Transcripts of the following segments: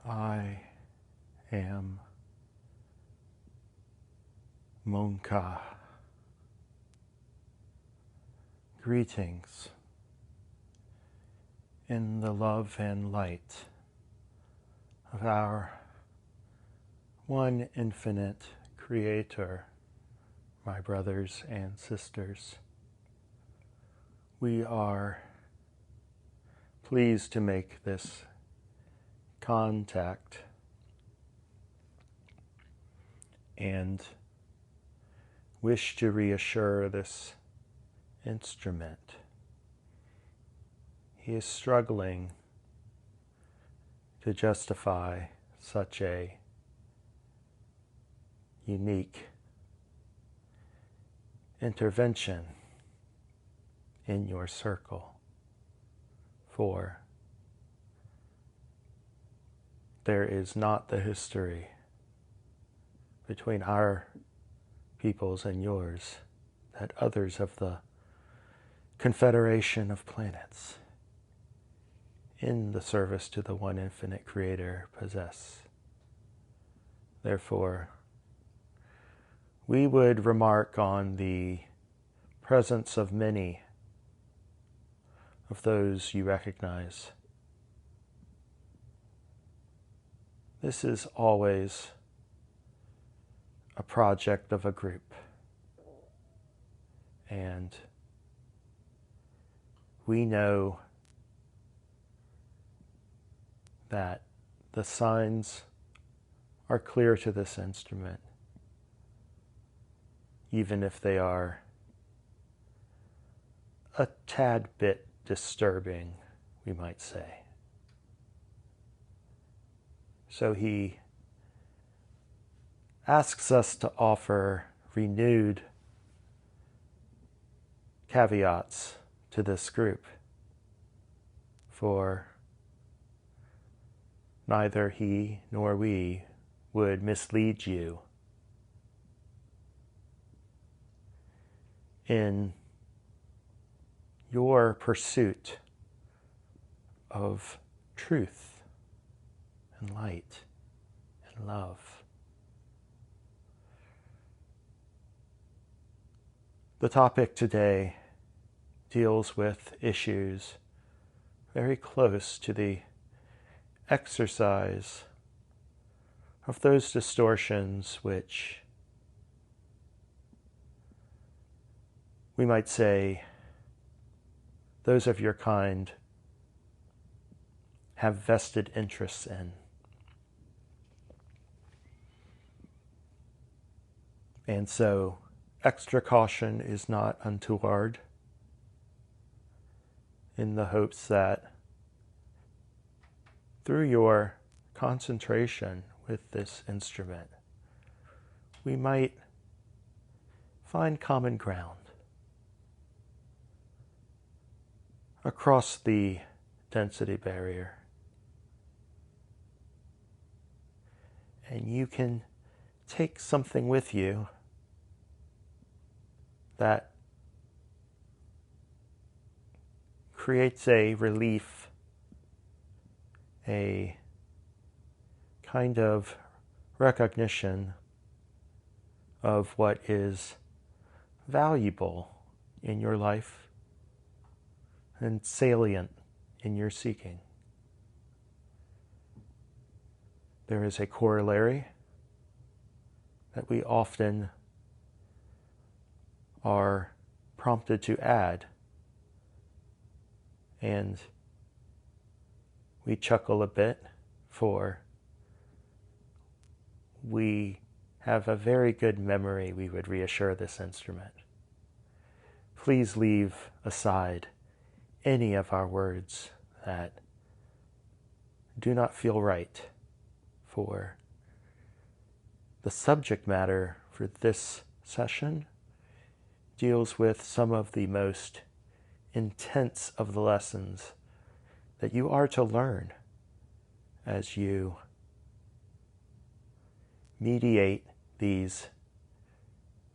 I am Monka. Greetings in the love and light of our one infinite Creator, my brothers and sisters. We are pleased to make this contact and wish to reassure this instrument. He is struggling to justify such a unique intervention in your circle, for there is not the history between our peoples and yours that others of the Confederation of planets in the service to the one infinite Creator possess. Therefore, we would remark on the presence of many of those you recognize. This is always a project of a group, and we know that the signs are clear to this instrument, even if they are a tad bit disturbing, we might say. So he asks us to offer renewed caveats to this group, for neither he nor we would mislead you in your pursuit of truth and light and love. The topic today deals with issues very close to the exercise of those distortions which we might say those of your kind have vested interests in. And so extra caution is not untoward, in the hopes that through your concentration with this instrument, we might find common ground across the density barrier. And you can take something with you that creates a relief, a kind of recognition of what is valuable in your life and salient in your seeking. There is a corollary that we often are prompted to add, and we chuckle a bit, for we have a very good memory, we would reassure this instrument. Please leave aside any of our words that do not feel right, for the subject matter for this session deals with some of the most intense of the lessons that you are to learn as you mediate these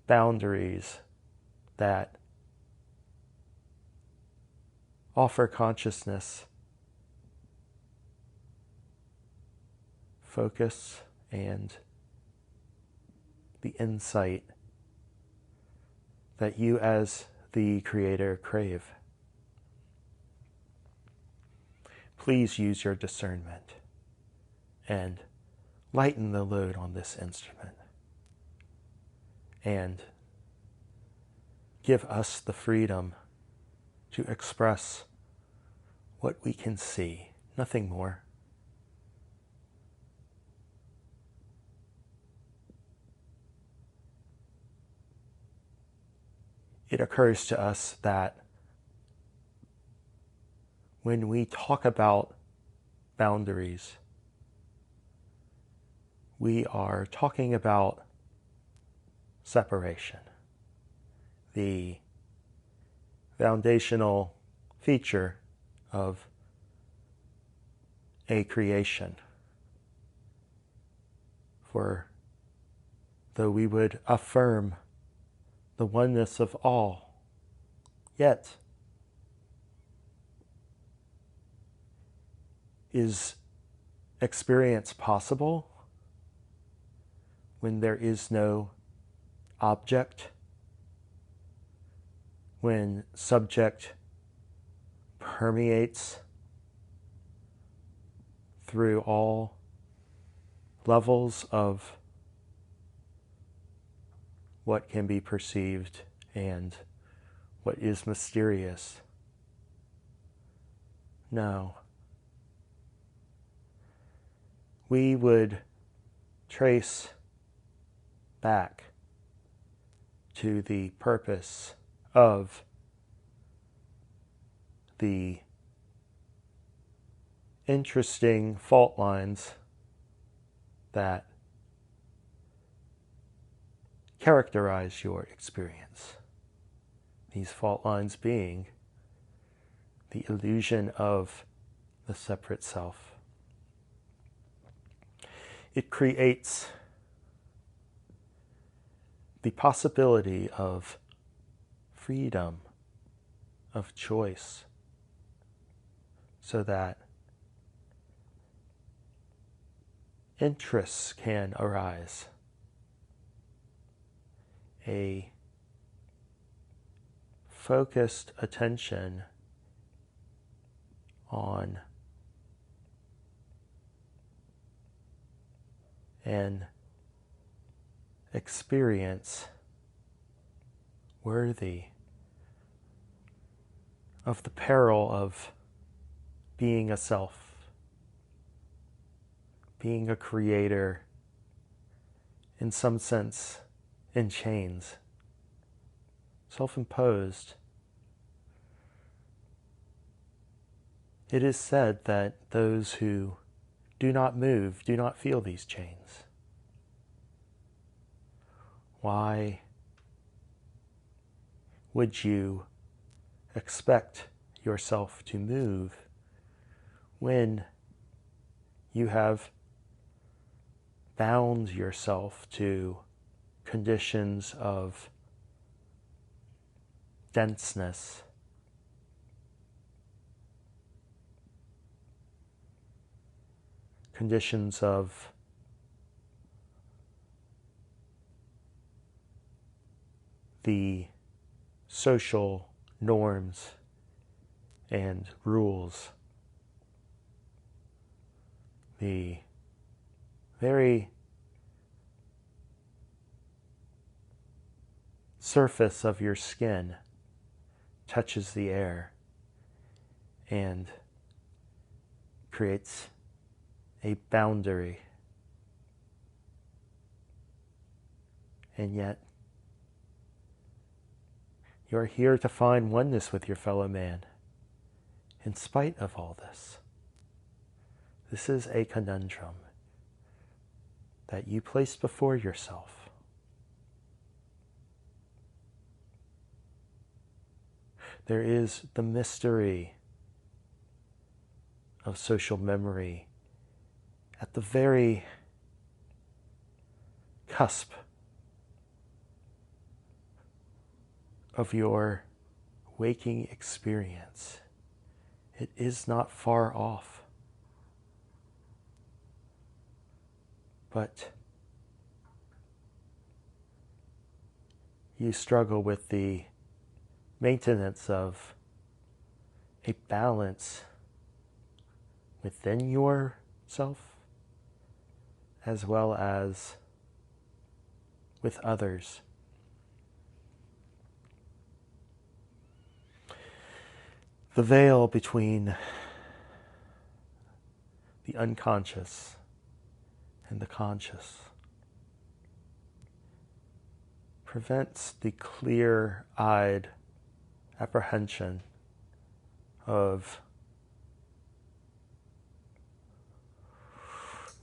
boundaries that offer consciousness focus and the insight that you as the Creator crave. Please use your discernment and lighten the load on this instrument and give us the freedom to express what we can see, nothing more. It occurs to us that when we talk about boundaries, we are talking about separation, the foundational feature of a creation. For though we would affirm the oneness of all, yet is experience possible when there is no object, when subject permeates through all levels of what can be perceived and what is mysterious? No. We would trace back to the purpose of the interesting fault lines that characterize your experience. These fault lines being the illusion of the separate self. It creates the possibility of freedom, of choice, so that interests can arise. A focused attention on an experience worthy of the peril of being a self, being a creator, in some sense, in chains, self-imposed. It is said that those who do not move do not feel these chains. Why would you expect yourself to move when you have bound yourself to conditions of denseness, conditions of the social norms and rules, the very surface of your skin touches the air and creates a boundary. And yet, you're here to find oneness with your fellow man, in spite of all this. This is a conundrum that you place before yourself. There is the mystery of social memory at the very cusp of your waking experience. It is not far off. but you struggle with the maintenance of a balance within yourself as well as with others. The veil between the unconscious and the conscious prevents the clear-eyed apprehension of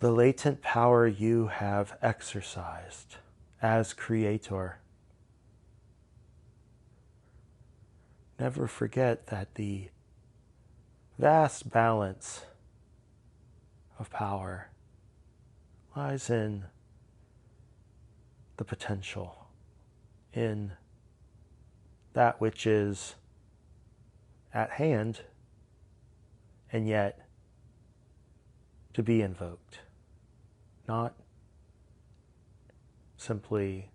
the latent power you have exercised as creator. Never forget that the vast balance of power lies in the potential, in that which is at hand and yet to be invoked, not simply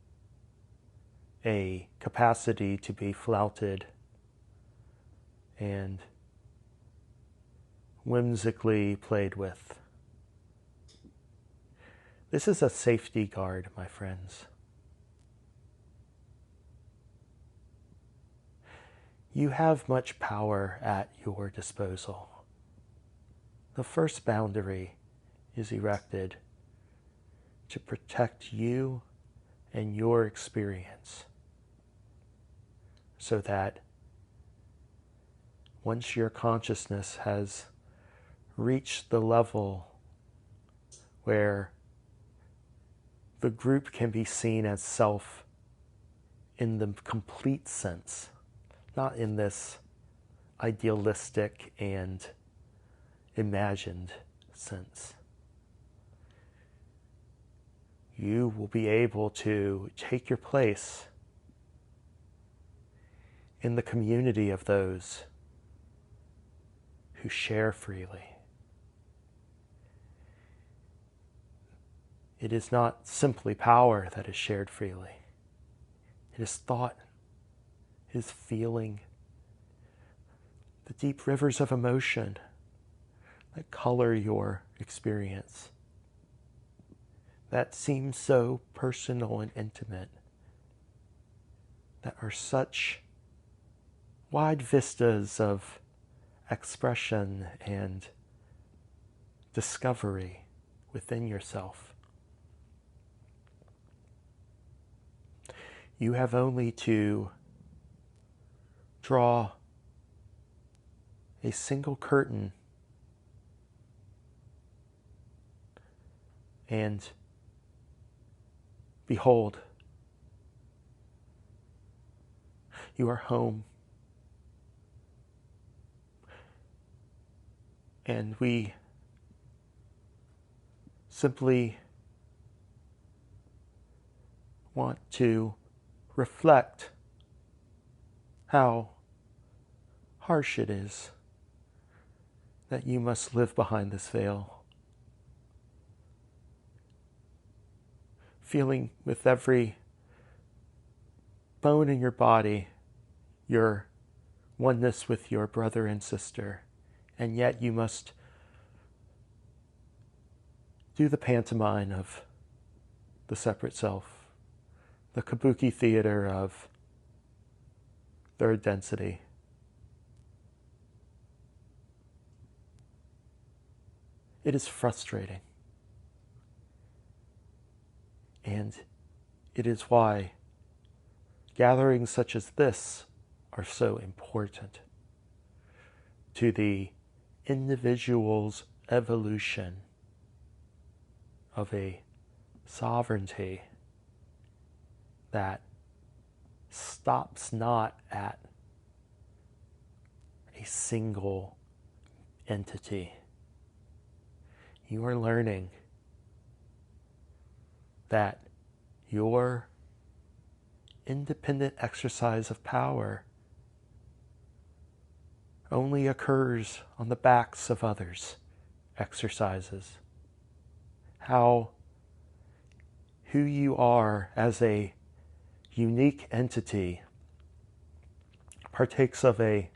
a capacity to be flouted and whimsically played with. This is a safety guard, my friends. You have much power at your disposal. The first boundary is erected to protect you and your experience, so that once your consciousness has reached the level where the group can be seen as self in the complete sense, not in this idealistic and imagined sense, you will be able to take your place in the community of those who share freely. It is not simply power that is shared freely. It is thought, it is feeling, the deep rivers of emotion that color your experience, that seem so personal and intimate, that are such wide vistas of expression and discovery within yourself. You have only to draw a single curtain and behold, you are home. And we simply want to reflect how harsh it is that you must live behind this veil, feeling with every bone in your body your oneness with your brother and sister, and yet you must do the pantomime of the separate self, the kabuki theater of third density. It is frustrating. And it is why gatherings such as this are so important to the individual's evolution of a sovereignty that stops not at a single entity. You are learning that your independent exercise of power only occurs on the backs of others' exercises. How who you are as a unique entity partakes of a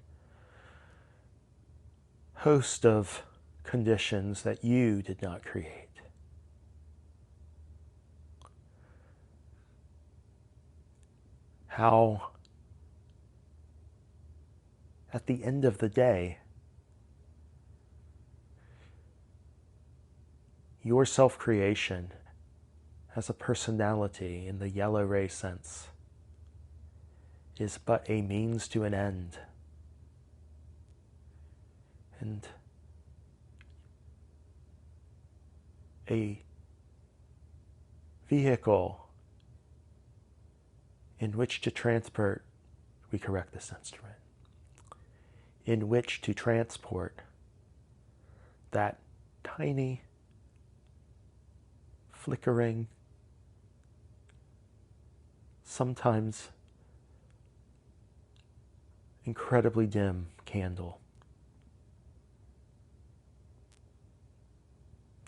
host of conditions that you did not create. How, at the end of the day, your self-creation as a personality in the yellow ray sense is but a means to an end. And a vehicle in which to transport, we correct this instrument, in which to transport that tiny, flickering, sometimes incredibly dim candle.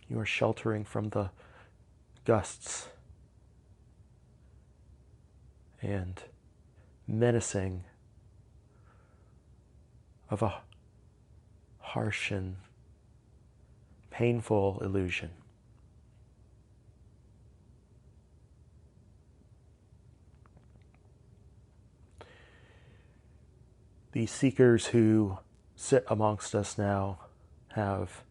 You are sheltering from the gusts and menacing of a harsh and painful illusion. The seekers who sit amongst us now have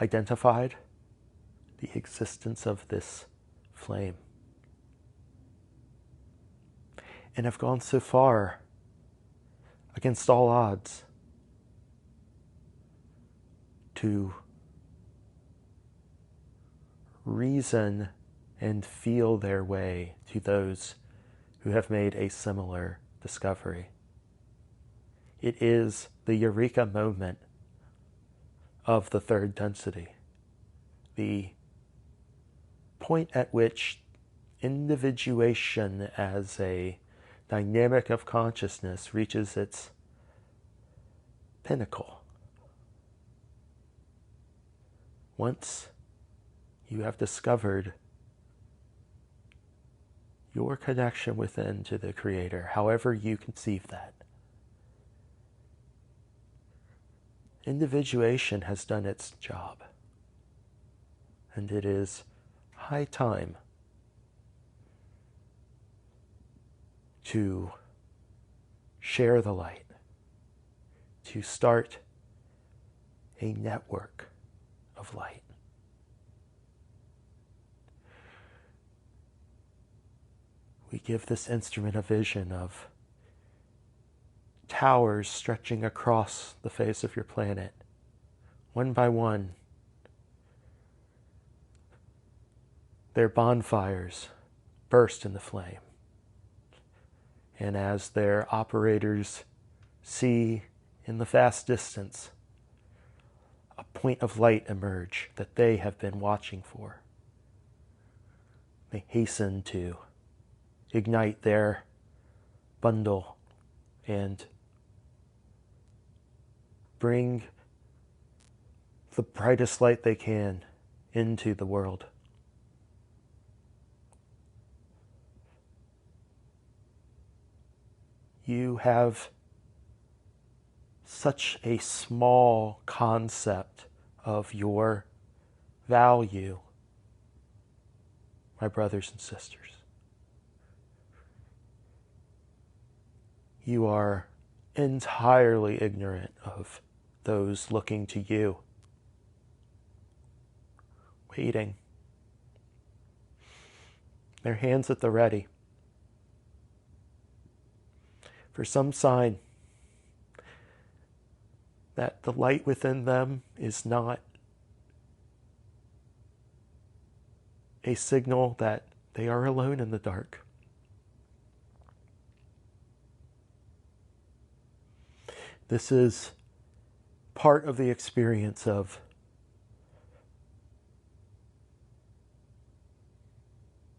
identified the existence of this flame and have gone so far against all odds to reason and feel their way to those who have made a similar discovery. It is the eureka moment of the third density, the point at which individuation as a dynamic of consciousness reaches its pinnacle. Once you have discovered your connection within to the Creator, however you conceive that, individuation has done its job. And it is high time to share the light, to start a network of light. We give this instrument a vision of towers stretching across the face of your planet, one by one. Their bonfires burst into flame. And as their operators see in the vast distance a point of light emerge that they have been watching for, they hasten to ignite their bundle and bring the brightest light they can into the world. You have such a small concept of your value, my brothers and sisters. You are entirely ignorant of those looking to you, waiting, their hands at the ready for some sign that the light within them is not a signal that they are alone in the dark. This is part of the experience of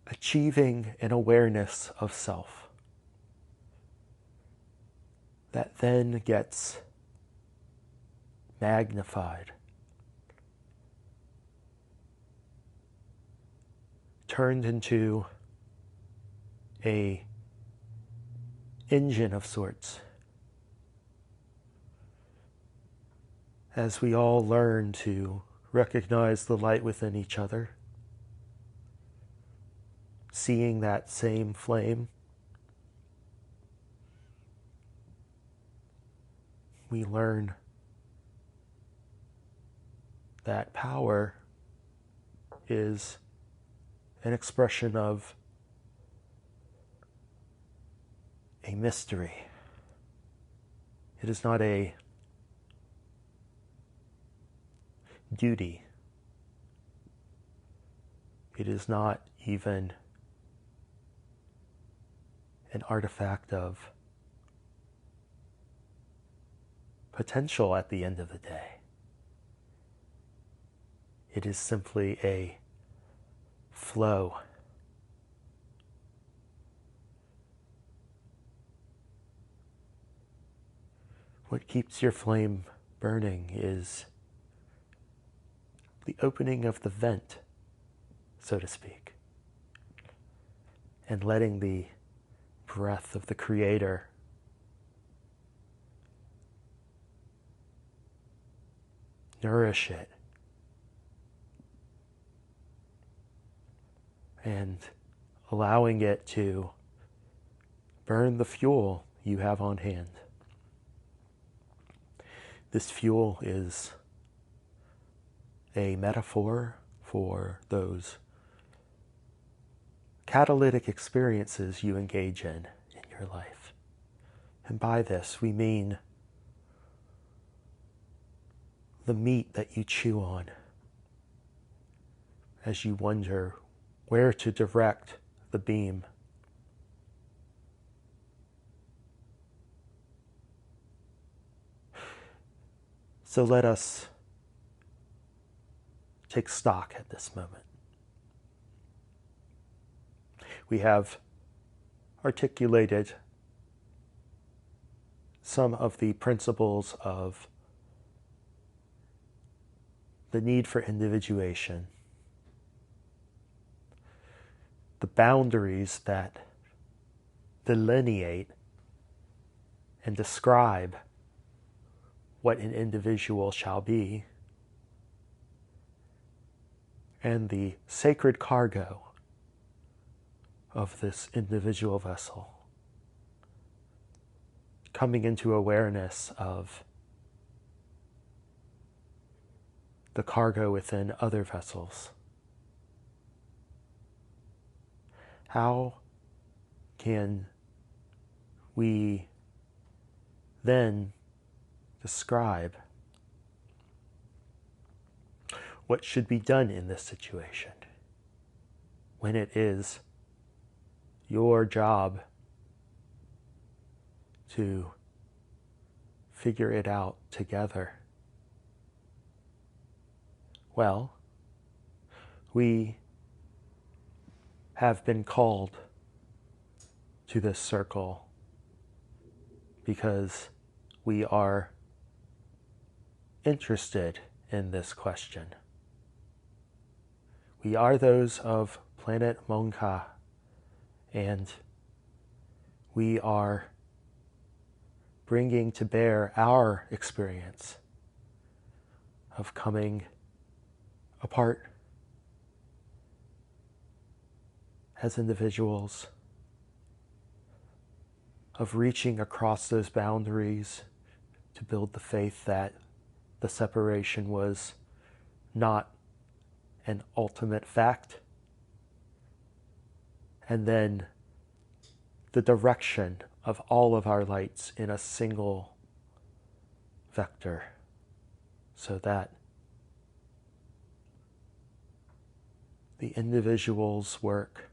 achieving an awareness of self that then gets magnified turned into a engine of sorts as we all learn to recognize the light within each other, seeing that same flame. We learn that power is an expression of a mystery. It is not a duty. It is not even an artifact of potential at the end of the day. It is simply a flow. What keeps your flame burning is the opening of the vent, so to speak, and letting the breath of the Creator nourish it and allowing it to burn the fuel you have on hand. This fuel is a metaphor for those catalytic experiences you engage in your life. And by this, we mean the meat that you chew on as you wonder where to direct the beam. So let us take stock at this moment. We have articulated some of the principles of the need for individuation, the boundaries that delineate and describe what an individual shall be, and the sacred cargo of this individual vessel, coming into awareness of the cargo within other vessels. How can we then describe what should be done in this situation when it is your job to figure it out together? Well, we have been called to this circle because we are interested in this question. We are those of planet Monka, and we are bringing to bear our experience of coming apart as individuals, of reaching across those boundaries to build the faith that the separation was not an ultimate fact, and then the direction of all of our lights in a single vector, so that the individual's work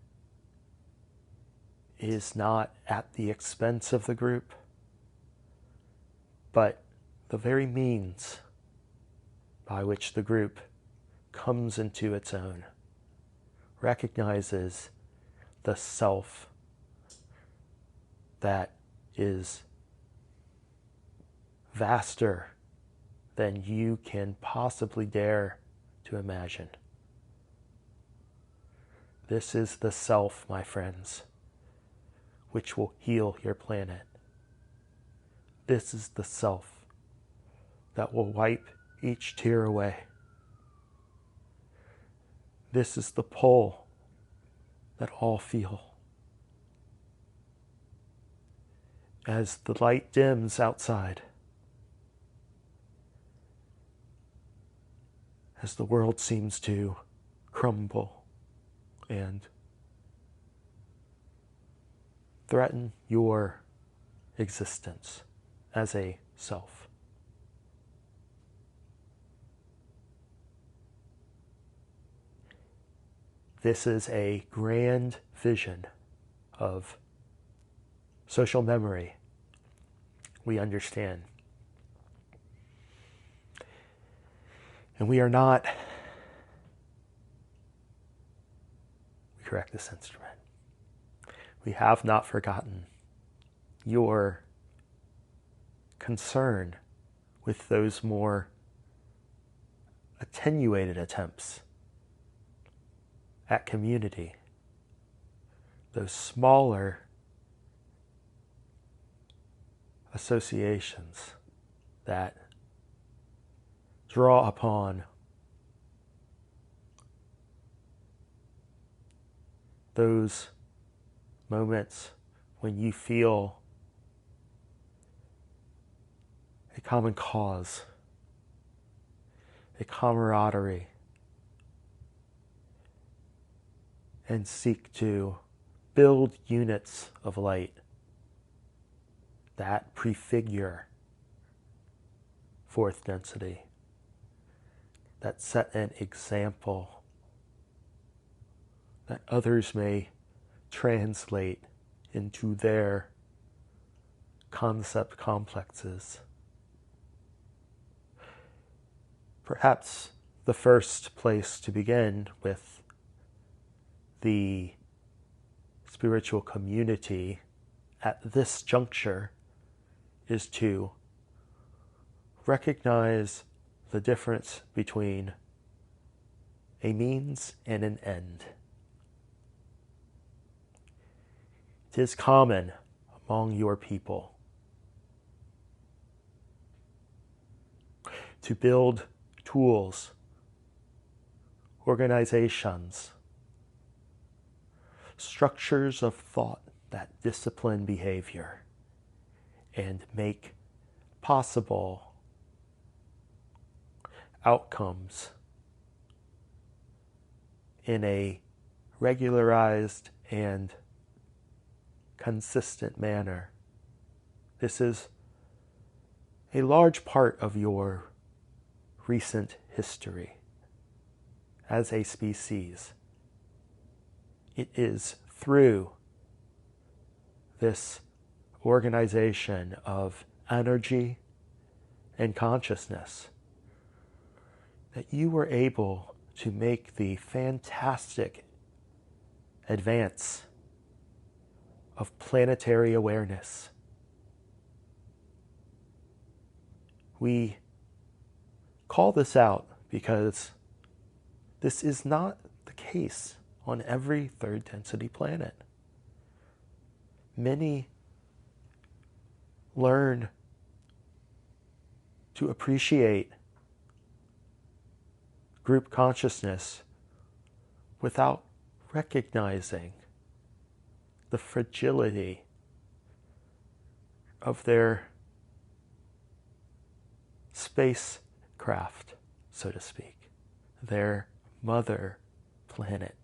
is not at the expense of the group, but the very means by which the group comes into its own, recognizes the self that is vaster than you can possibly dare to imagine. This is the self, my friends, which will heal your planet. This is the self that will wipe each tear away. This is the pull that all feel. As the light dims outside, as the world seems to crumble and threaten your existence as a self. This is a grand vision of social memory we understand. And we are not, we correct this instrument, we have not forgotten your concern with those more attenuated attempts at community, those smaller associations that draw upon those moments when you feel a common cause, a camaraderie, and seek to build units of light that prefigure fourth density, that set an example that others may translate into their concept complexes. Perhaps the first place to begin with the spiritual community at this juncture is to recognize the difference between a means and an end. It is common among your people to build tools, organizations, structures of thought that discipline behavior and make possible outcomes in a regularized and consistent manner. This is a large part of your recent history as a species. It is through this organization of energy and consciousness that you were able to make the fantastic advance of planetary awareness. We call this out because this is not the case on every third density planet. Many learn to appreciate group consciousness without recognizing the fragility of their spacecraft, so to speak, their mother planet.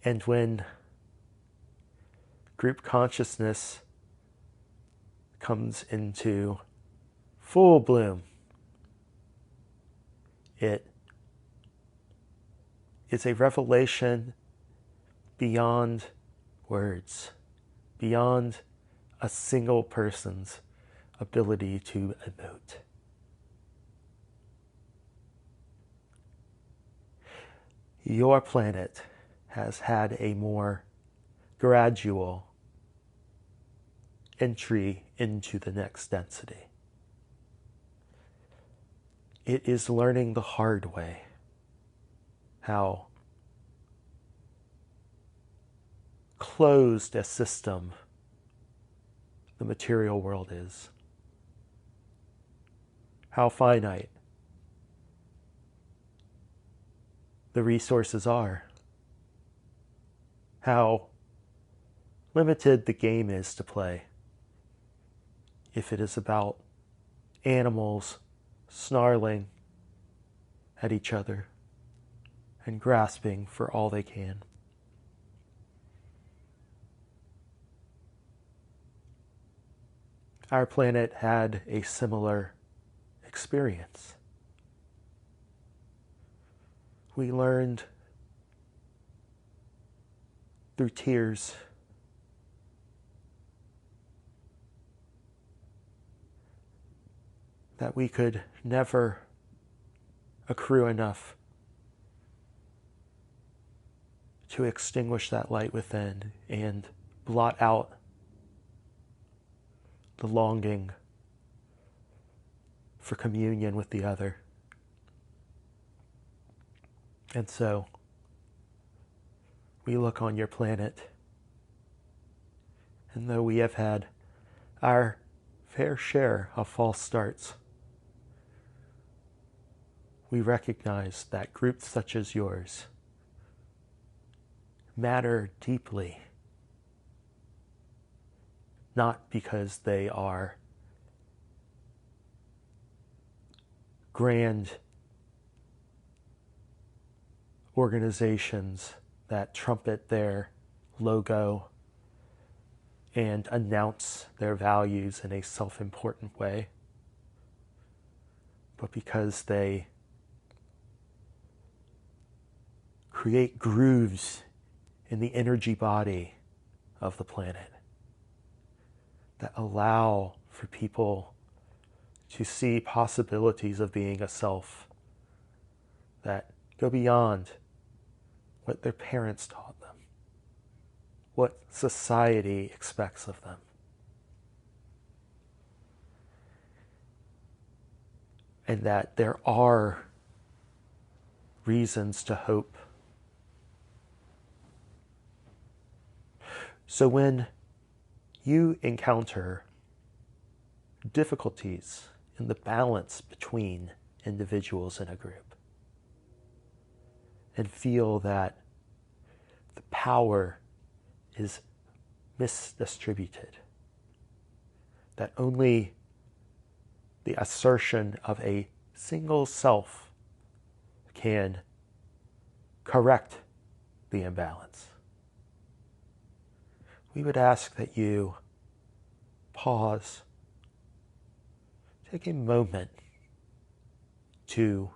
And when group consciousness comes into full bloom, it is a revelation beyond words, beyond a single person's ability to emote. Your planet has had a more gradual entry into the next density. It is learning the hard way how closed a system the material world is. How finite the resources are. How limited the game is to play. If it is about animals snarling at each other and grasping for all they can. Our planet had a similar experience. We learned through tears that we could never accrue enough to extinguish that light within and blot out the longing for communion with the other. And so, we look on your planet, and though we have had our fair share of false starts, we recognize that groups such as yours matter deeply, not because they are grand organizations that trumpet their logo and announce their values in a self-important way, but because they create grooves in the energy body of the planet that allow for people to see possibilities of being a self that go beyond what their parents taught them, what society expects of them. And that there are reasons to hope. So when you encounter difficulties in the balance between individuals in a group and feel that the power is misdistributed, that only the assertion of a single self can correct the imbalance, we would ask that you pause, take a moment to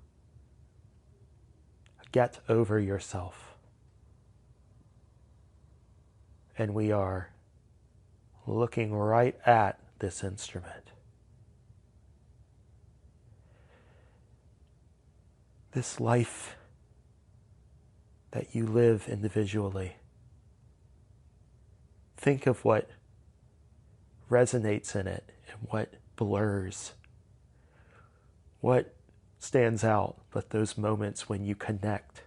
get over yourself. And we are looking right at this instrument. This life that you live individually. Think of what resonates in it and what blurs. What stands out but those moments when you connect.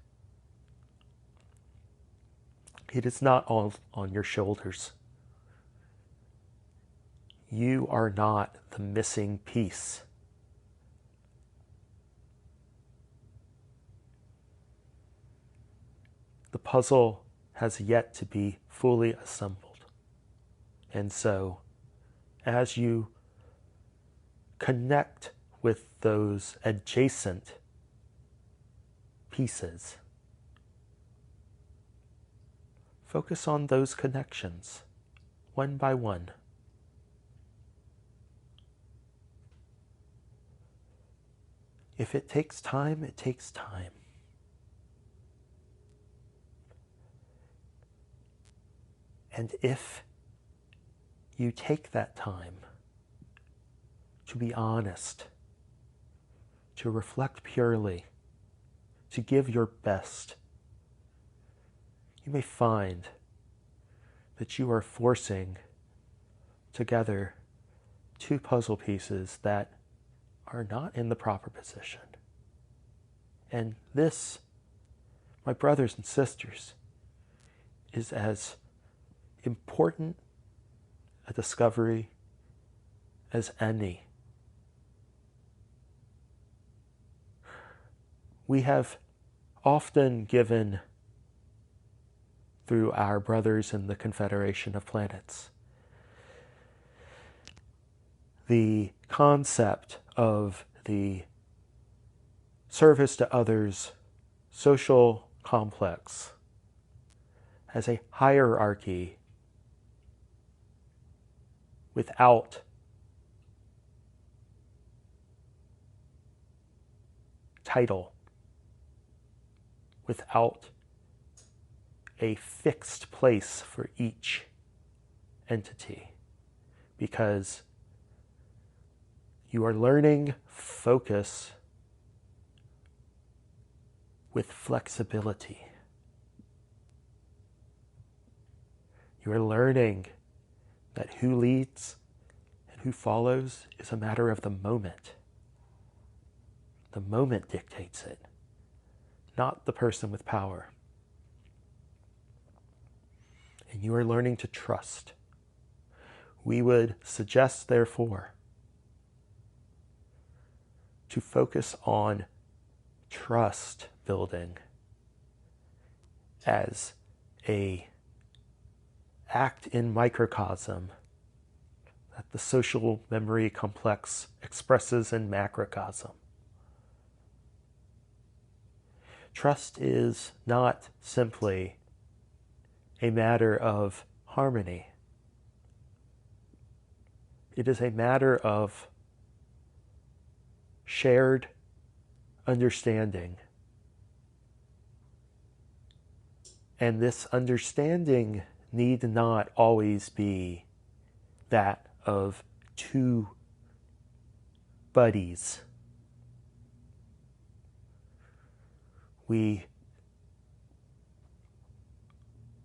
It is not all on your shoulders. You are not the missing piece. The puzzle has yet to be fully assembled. And so, as you connect with those adjacent pieces, focus on those connections, one by one. If it takes time, it takes time. And if you take that time to be honest, to reflect purely, to give your best, you may find that you are forcing together two puzzle pieces that are not in the proper position. And this, my brothers and sisters, is as important a discovery as any. We have often given, through our brothers in the Confederation of Planets, the concept of the service to others social complex as a hierarchy without title, without a fixed place for each entity, because you are learning focus with flexibility. You are learning that who leads and who follows is a matter of the moment. The moment dictates it, not the person with power. And you are learning to trust. We would suggest, therefore, to focus on trust building as a act in microcosm that the social memory complex expresses in macrocosm. Trust is not simply a matter of harmony. It is a matter of shared understanding. And this understanding need not always be that of two buddies. We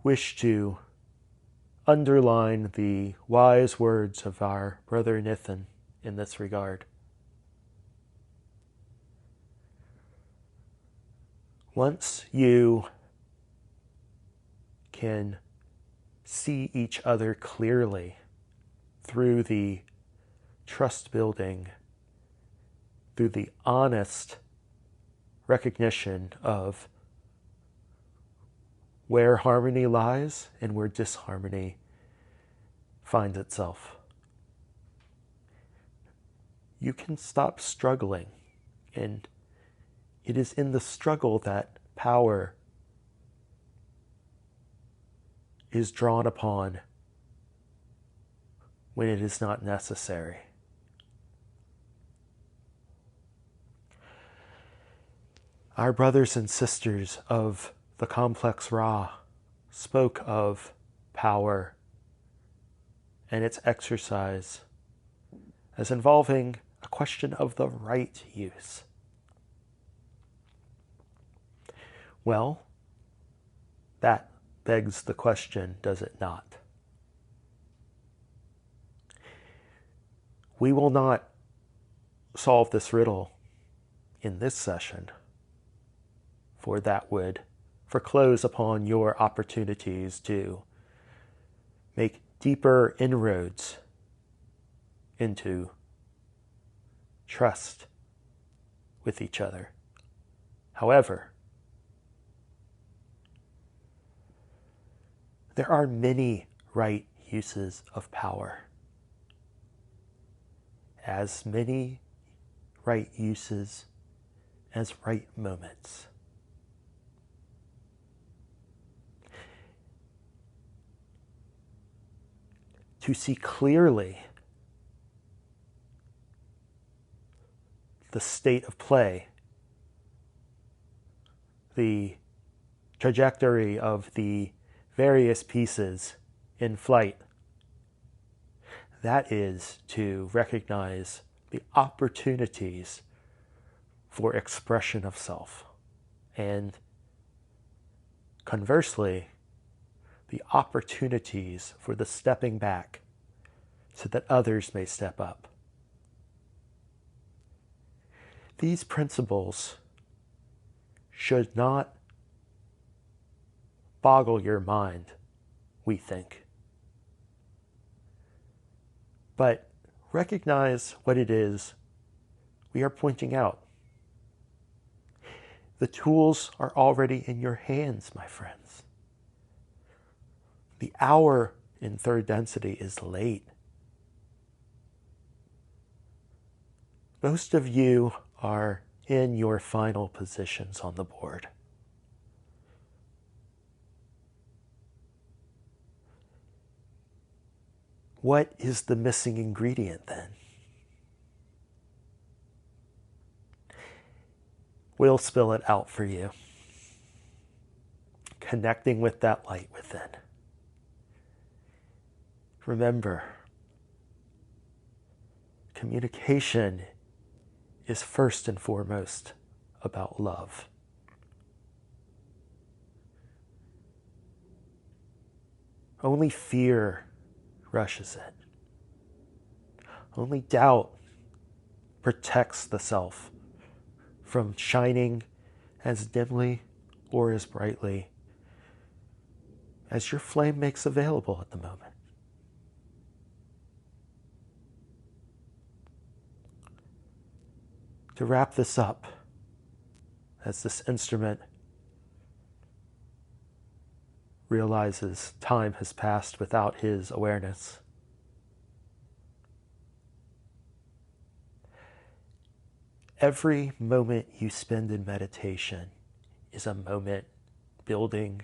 wish to underline the wise words of our brother Nithin in this regard. Once you can see each other clearly through the trust building, through the honest recognition of where harmony lies and where disharmony finds itself, you can stop struggling. And it is in the struggle that power is drawn upon when it is not necessary. Our brothers and sisters of the complex Ra spoke of power and its exercise as involving a question of the right use. Well, that begs the question, does it not? We will not solve this riddle in this session, for that would foreclose upon your opportunities to make deeper inroads into trust with each other. However, there are many right uses of power, as many right uses as right moments. To see clearly the state of play, the trajectory of the various pieces in flight, that is to recognize the opportunities for expression of self, and conversely, the opportunities for the stepping back so that others may step up. These principles should not boggle your mind, we think. but recognize what it is we are pointing out. The tools are already in your hands, my friends. The hour in third density is late. Most of you are in your final positions on the board. What is the missing ingredient then? We'll spill it out for you. Connecting with that light within. Remember, communication is first and foremost about love. Only fear rushes it. Only doubt protects the self from shining as dimly or as brightly as your flame makes available at the moment. To wrap this up, as this instrument realizes time has passed without his awareness, every moment you spend in meditation is a moment building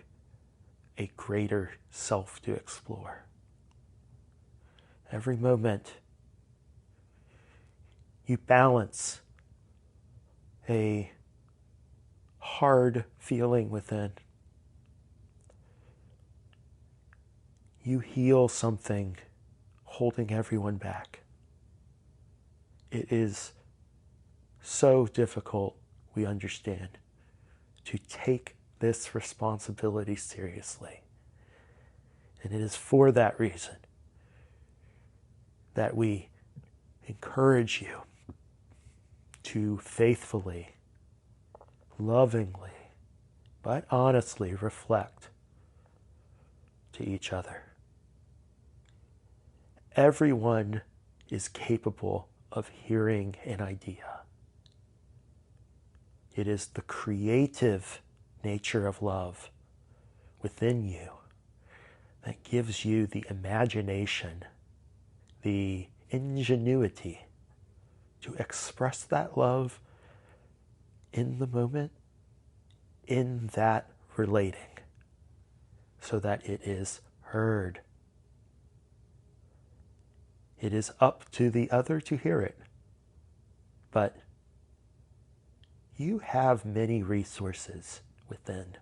a greater self to explore. Every moment you balance a hard feeling within. You heal something holding everyone back. It is so difficult, we understand, to take this responsibility seriously. And it is for that reason that we encourage you to faithfully, lovingly, but honestly reflect to each other. Everyone is capable of hearing an idea. It is the creative nature of love within you that gives you the imagination, the ingenuity to express that love in the moment, in that relating, so that it is heard. It is up to the other to hear it, but you have many resources within.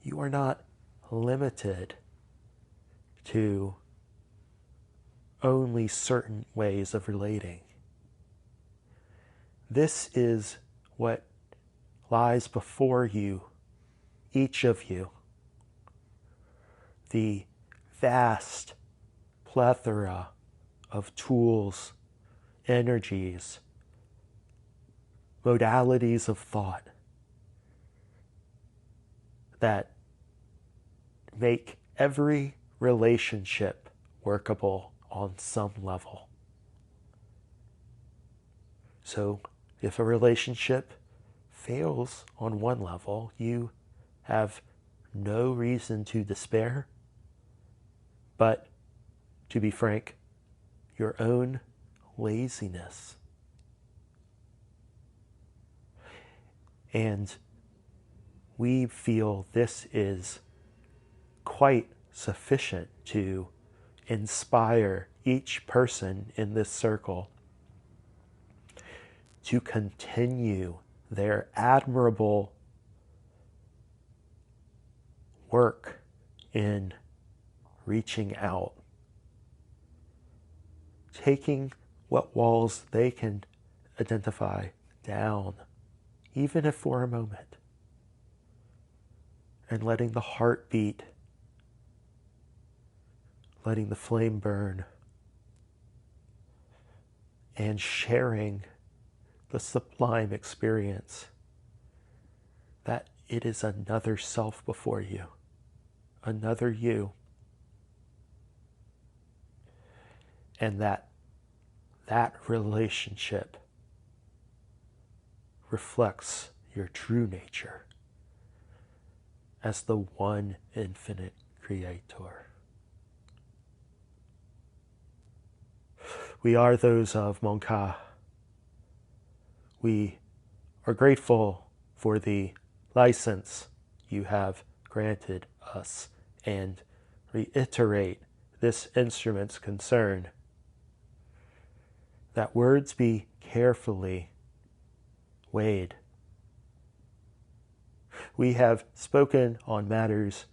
You are not limited to only certain ways of relating. This is what lies before you, each of you. The vast plethora of tools, energies, modalities of thought that make every relationship workable on some level. So if a relationship fails on one level, you have no reason to despair, but, to be frank, your own laziness. And we feel this is quite sufficient to inspire each person in this circle to continue their admirable work in reaching out, taking what walls they can identify down, even if for a moment, and letting the heart beat, letting the flame burn, and sharing the sublime experience that it is another self before you, another you. and that relationship reflects your true nature as the one infinite creator. We are those of Monka. We are grateful for the license you have granted us and reiterate this instrument's concern that words be carefully weighed. We have spoken on matters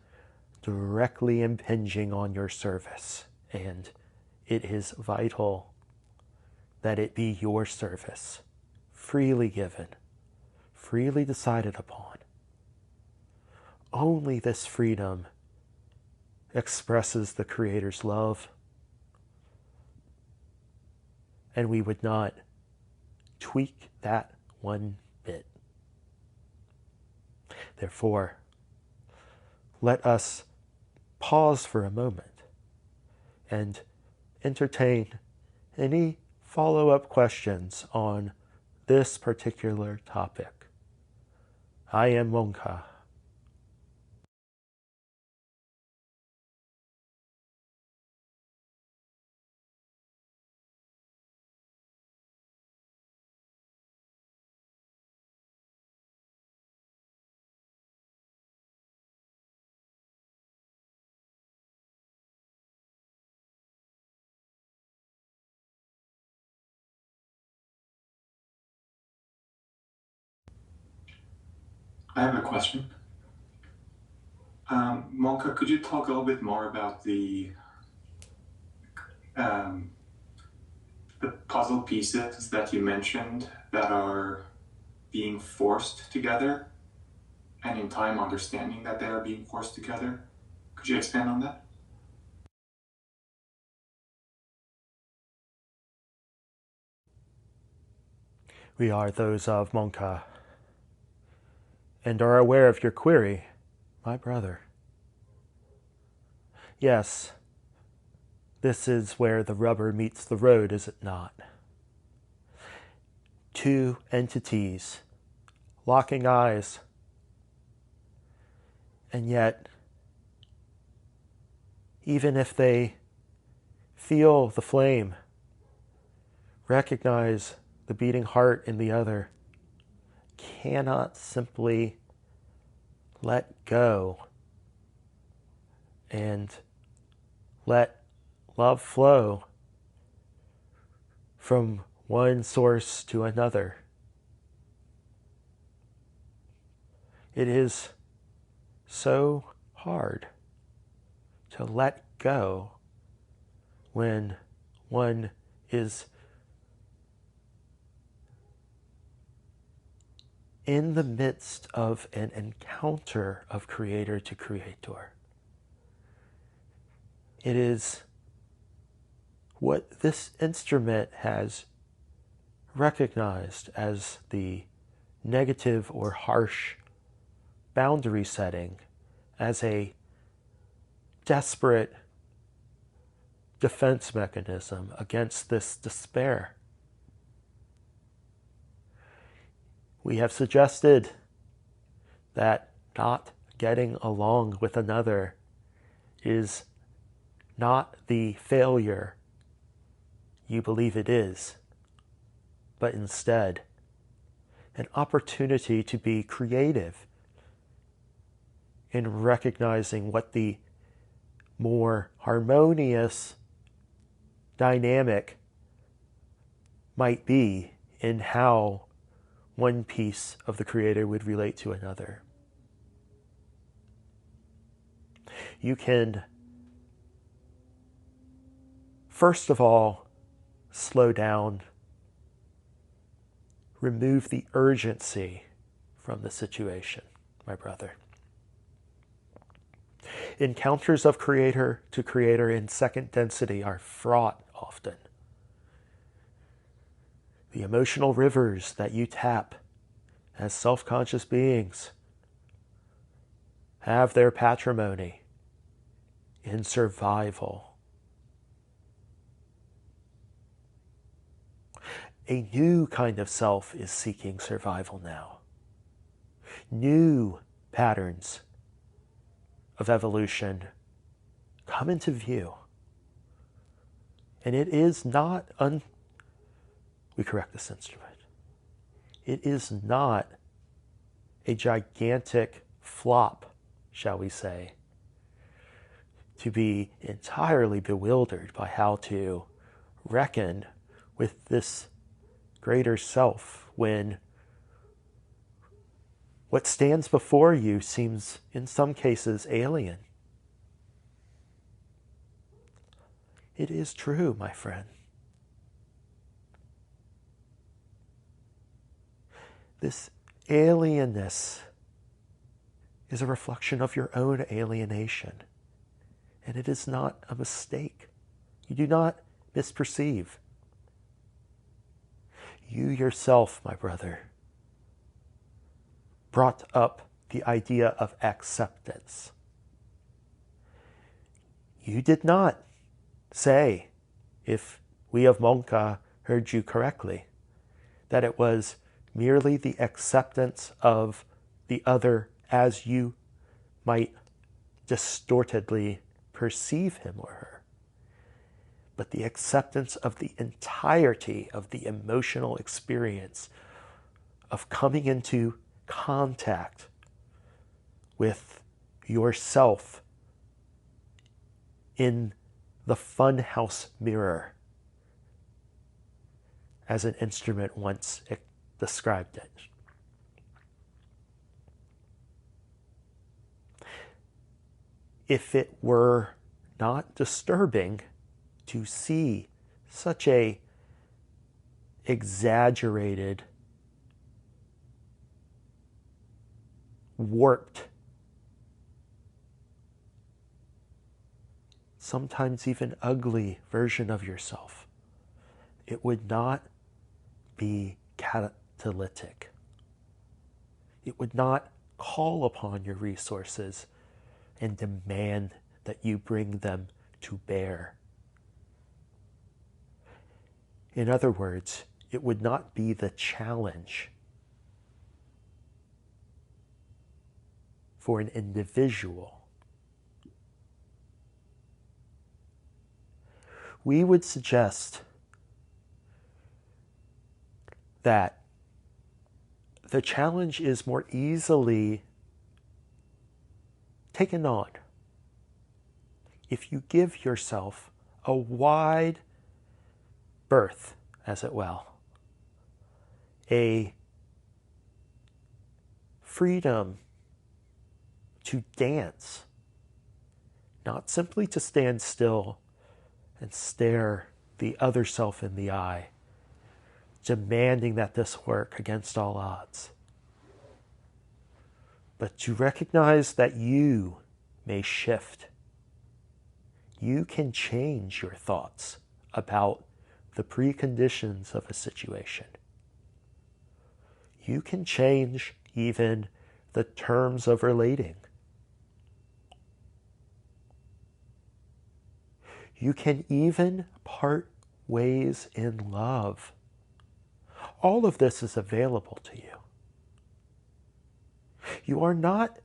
directly impinging on your service, and it is vital that it be your service, freely given, freely decided upon. Only this freedom expresses the Creator's love, and we would not tweak that one bit. Therefore, let us pause for a moment and entertain any follow-up questions on this particular topic. I am Monka. I have a question. Monka, could you talk a little bit more about um, the puzzle pieces that you mentioned that are being forced together, and in time understanding that they are being forced together? Could you expand on that? We are those of Monka, and are aware of your query, my brother. Yes, this is where the rubber meets the road, is it not? Two entities, locking eyes, and yet, even if they feel the flame, recognize the beating heart in the other, cannot simply let go and let love flow from one source to another. It is so hard to let go when one is in the midst of an encounter of creator to creator. It is what this instrument has recognized as the negative or harsh boundary setting as a desperate defense mechanism against this despair. We have suggested that not getting along with another is not the failure you believe it is, but instead an opportunity to be creative in recognizing what the more harmonious dynamic might be in how one piece of the Creator would relate to another. You can, first of all, slow down, remove the urgency from the situation, my brother. Encounters of creator to creator in second density are fraught often. The emotional rivers that you tap as self-conscious beings have their patrimony in survival. A new kind of self is seeking survival now. New patterns of evolution come into view. And it is not, we correct this instrument, it is not a gigantic flop, shall we say, to be entirely bewildered by how to reckon with this greater self when what stands before you seems, in some cases, alien. It is true, my friend. This alienness is a reflection of your own alienation, and it is not a mistake. You do not misperceive. You yourself, my brother, brought up the idea of acceptance. You did not say, if we of Monka heard you correctly, that it was merely the acceptance of the other as you might distortedly perceive him or her, but the acceptance of the entirety of the emotional experience of coming into contact with yourself in the funhouse mirror, as an instrument once described it. If it were not disturbing to see such a exaggerated, warped, sometimes even ugly version of yourself, it would not be catalytic. It would not call upon your resources and demand that you bring them to bear. In other words, it would not be the challenge for an individual. We would suggest that the challenge is more easily taken on if you give yourself a wide berth, as it will, a freedom to dance, not simply to stand still and stare the other self in the eye, demanding that this work against all odds, but to recognize that you may shift. You can change your thoughts about the preconditions of a situation. You can change even the terms of relating. You can even part ways in love. All of this is available to you. You are not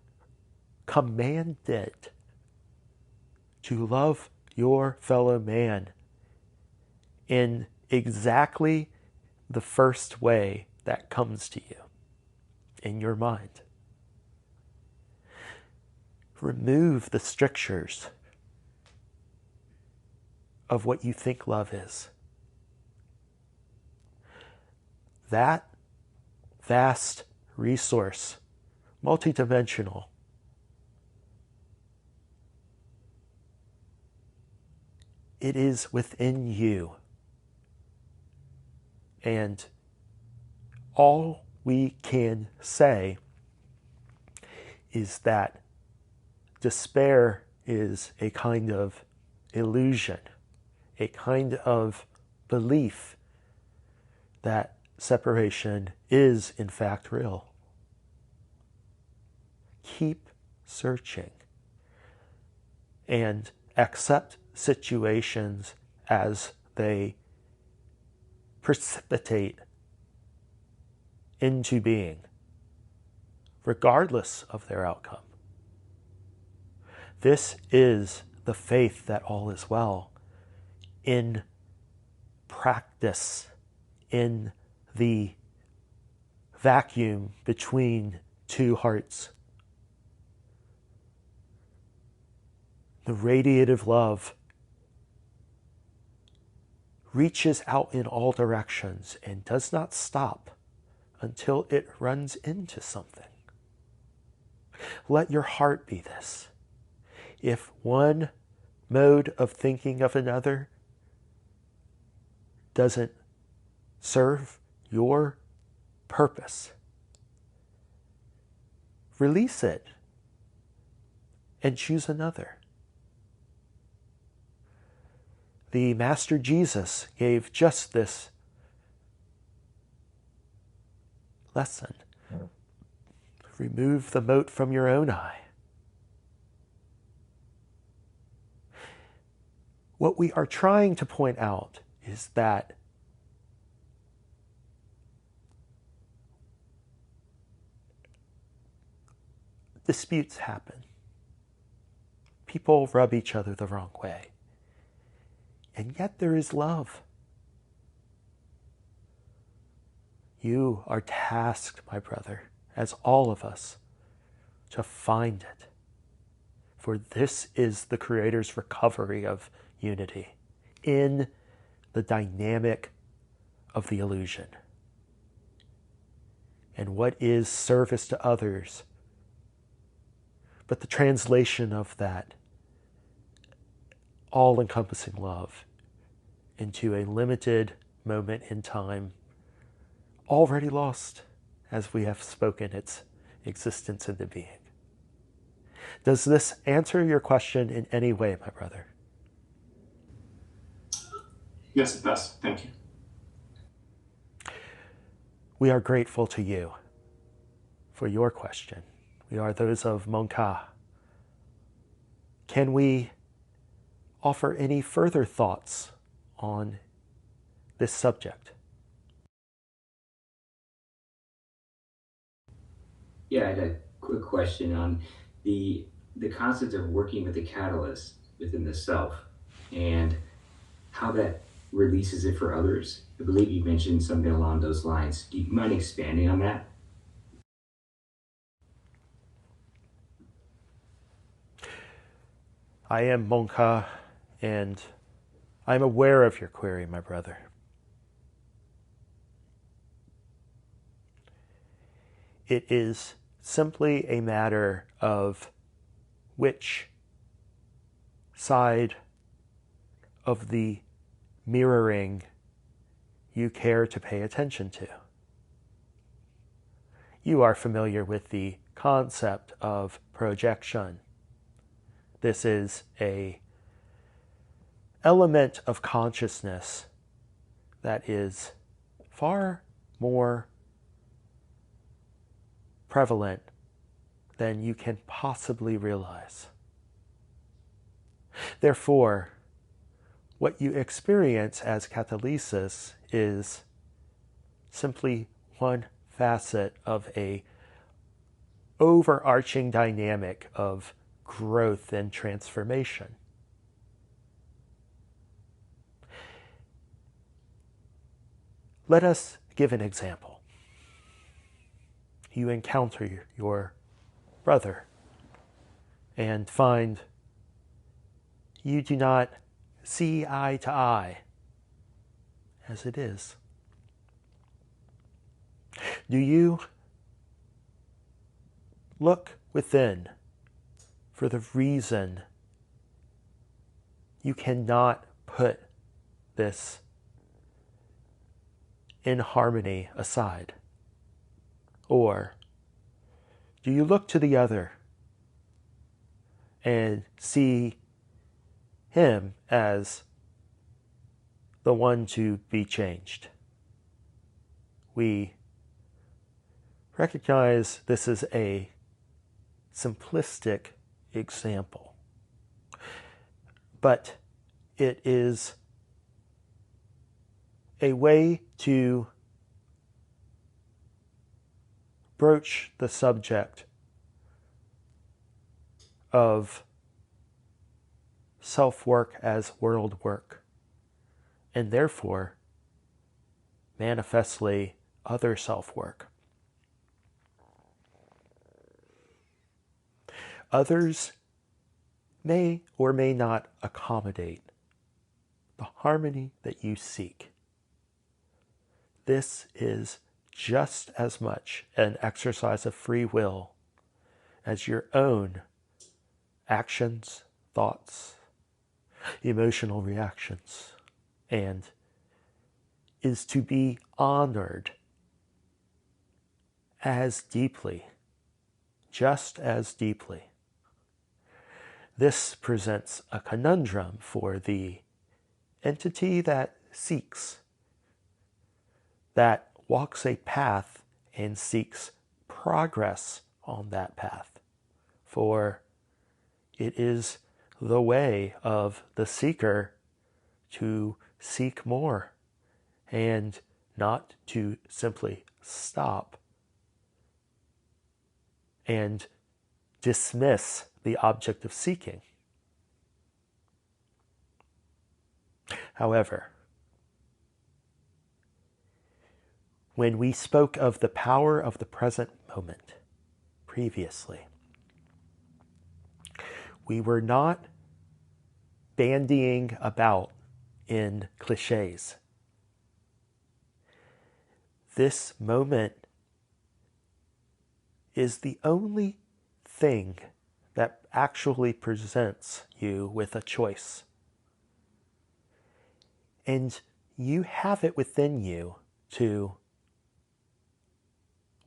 commanded to love your fellow man in exactly the first way that comes to you in your mind. Remove the strictures of what you think love is. That vast resource, multidimensional, it is within you. And all we can say is that despair is a kind of illusion, a kind of belief that separation is in fact real. Keep searching and accept situations as they precipitate into being, regardless of their outcome. This is the faith that all is well in practice, in the vacuum between two hearts. The radiative love reaches out in all directions and does not stop until it runs into something. Let your heart be this. If one mode of thinking of another doesn't serve your purpose, release it and choose another. The Master Jesus gave just this lesson. Remove the mote from your own eye. What we are trying to point out is that disputes happen. People rub each other the wrong way. And yet there is love. You are tasked, my brother, as all of us, to find it. For this is the Creator's recovery of unity in the dynamic of the illusion. And what is service to others but the translation of that all-encompassing love into a limited moment in time, already lost as we have spoken its existence into being. Does this answer your question in any way, my brother? Yes, it does. Thank you. We are grateful to you for your question. We are those of Monka. Can we offer any further thoughts on this subject? Yeah, I had a quick question on the concept of working with the catalyst within the self and how that releases it for others. I believe you mentioned something along those lines. Do you mind expanding on that? I am Monka, and I'm aware of your query, my brother. It is simply a matter of which side of the mirroring you care to pay attention to. You are familiar with the concept of projection. This is an element of consciousness that is far more prevalent than you can possibly realize. Therefore, what you experience as catalysis is simply one facet of a overarching dynamic of growth and transformation. Let us give an example. You encounter your brother and find you do not see eye to eye as it is. Do you look within for the reason you cannot put this inharmony aside? Or do you look to the other and see him as the one to be changed? We recognize this is a simplistic example, but it is a way to broach the subject of self-work as world work, and therefore manifestly other self-work. Others may or may not accommodate the harmony that you seek. This is just as much an exercise of free will as your own actions, thoughts, emotional reactions, and is to be honored as deeply, just as deeply. This presents a conundrum for the entity that seeks, that walks a path and seeks progress on that path. For it is the way of the seeker to seek more and not to simply stop and dismiss the object of seeking. However, when we spoke of the power of the present moment previously, we were not bandying about in cliches. This moment is the only thing that actually presents you with a choice. And you have it within you to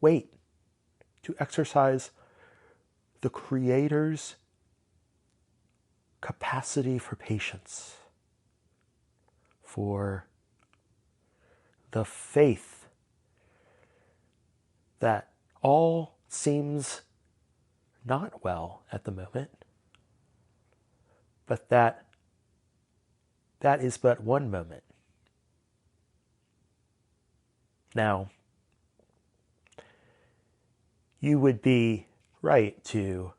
wait, to exercise the Creator's capacity for patience, for the faith that all seems not well at the moment, but that is but one moment. Now, you would be right to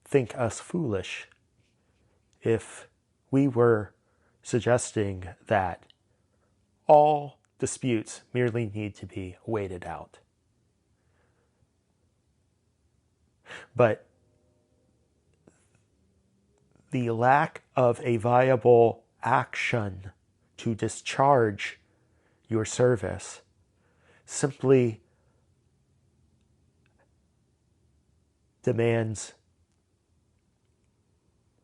think us foolish if we were suggesting that all disputes merely need to be waited out. But the lack of a viable action to discharge your service simply demands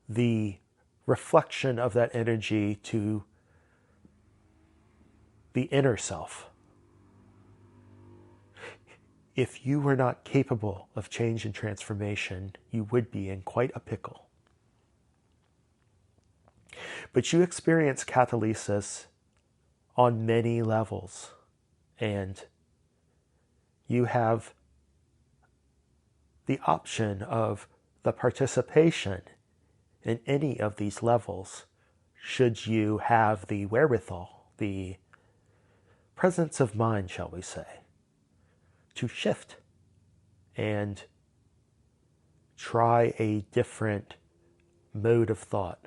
the reflection of that energy to the inner self. If you were not capable of change and transformation, you would be in quite a pickle. But you experience catalysis on many levels, and you have the option of the participation in any of these levels, should you have the wherewithal, the presence of mind, shall we say, to shift and try a different mode of thought.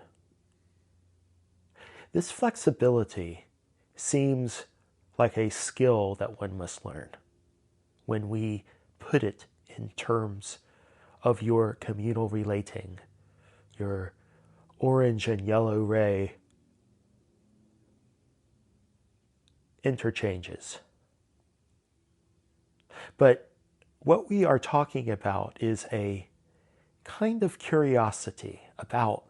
This flexibility seems like a skill that one must learn when we put it in terms of your communal relating, your orange and yellow ray interchanges. But what we are talking about is a kind of curiosity about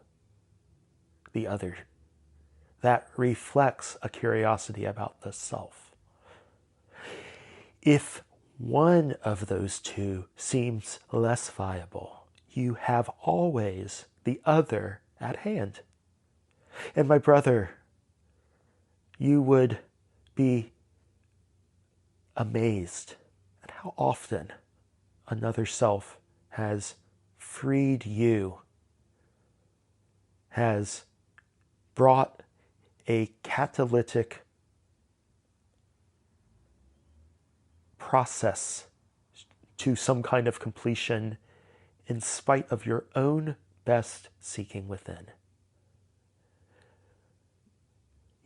the other that reflects a curiosity about the self. If one of those two seems less viable, you have always the other at hand. And my brother, you would be amazed at how often another self has freed you, has brought a catalytic process to some kind of completion in spite of your own best seeking within.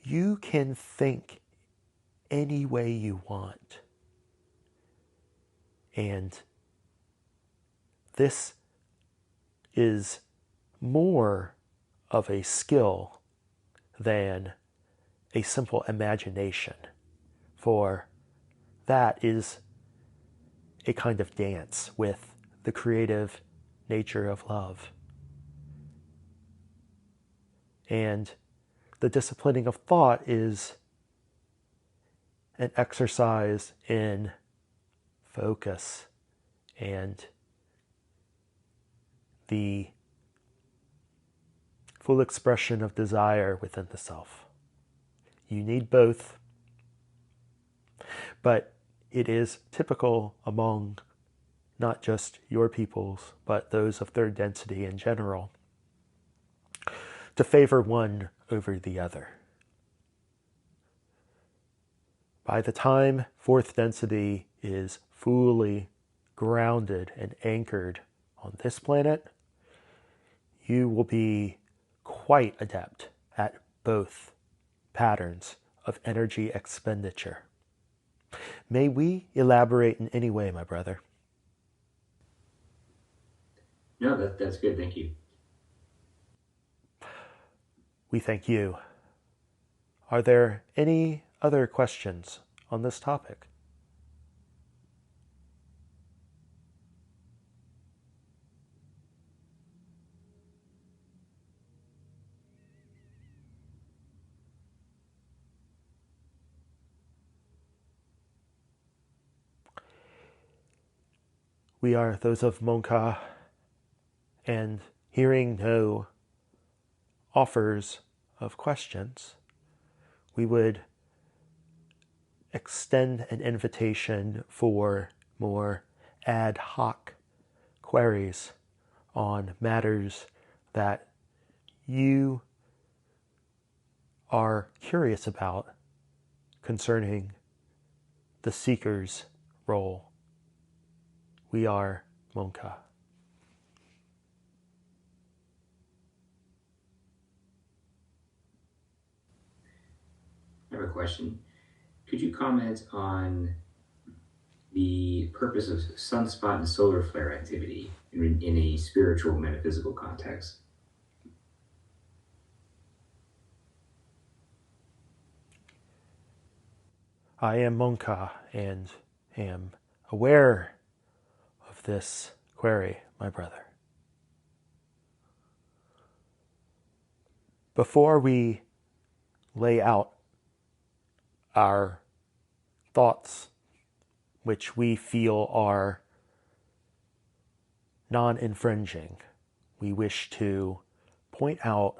You can think any way you want. And this is more of a skill than a simple imagination, for that is a kind of dance with the creative nature of love. And the disciplining of thought is an exercise in focus and the full expression of desire within the self. You need both, but it is typical among not just your peoples, but those of third density in general, to favor one over the other. By the time fourth density is fully grounded and anchored on this planet, you will be quite adept at both patterns of energy expenditure. May we elaborate in any way, my brother? No, that's good. Thank you. We thank you. Are there any other questions on this topic? We are those of Monka, and hearing no offers of questions, we would extend an invitation for more ad hoc queries on matters that you are curious about concerning the seeker's role. We are Monka. I have a question. Could you comment on the purpose of sunspot and solar flare activity in a spiritual metaphysical context? I am Monka and am aware of this query, my brother. Before we lay out our thoughts, which we feel are non-infringing, we wish to point out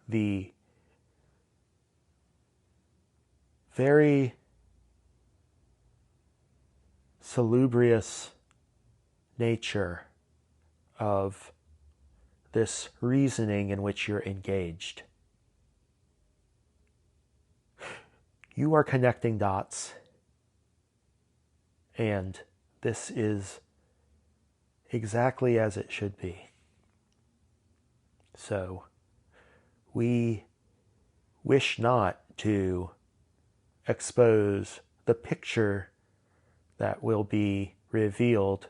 the very salubrious nature of this reasoning in which you're engaged. You are connecting dots, and this is exactly as it should be. So, we wish not to expose the picture that will be revealed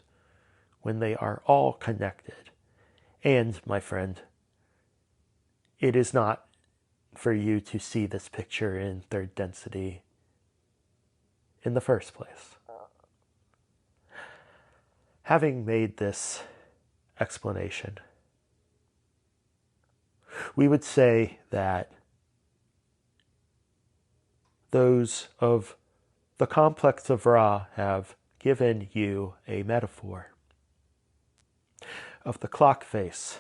when they are all connected. And, my friend, it is not for you to see this picture in third density in the first place. Having made this explanation, we would say that those of the complex of Ra have given you a metaphor of the clock face.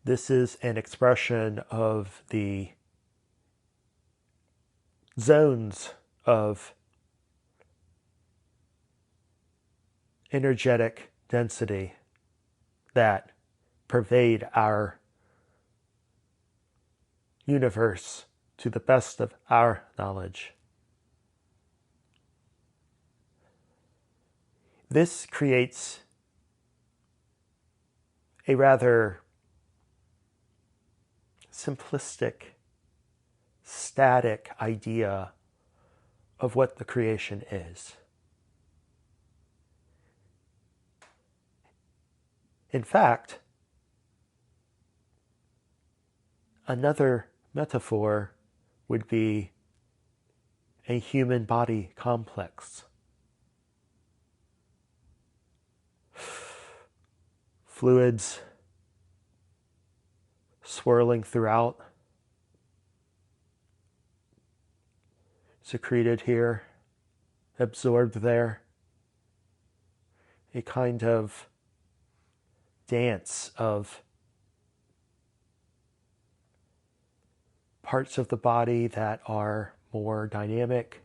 This is an expression of the zones of energetic density that pervade our universe to the best of our knowledge. This creates a rather simplistic, static idea of what the creation is. In fact, another metaphor would be a human body complex. Fluids swirling throughout, secreted here, absorbed there. A kind of dance of parts of the body that are more dynamic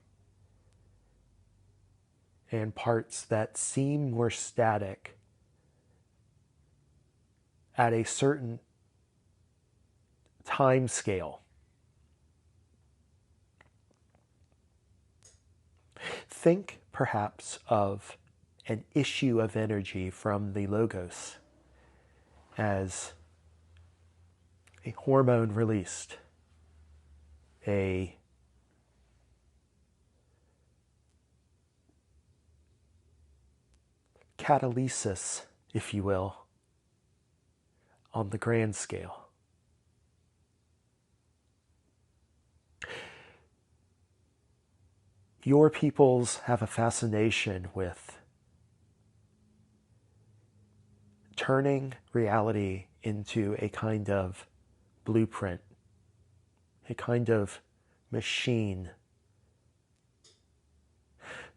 and parts that seem more static at a certain time scale. Think perhaps of an issue of energy from the logos as a hormone released, a catalysis, if you will, on the grand scale. Your peoples have a fascination with turning reality into a kind of blueprint, a kind of machine.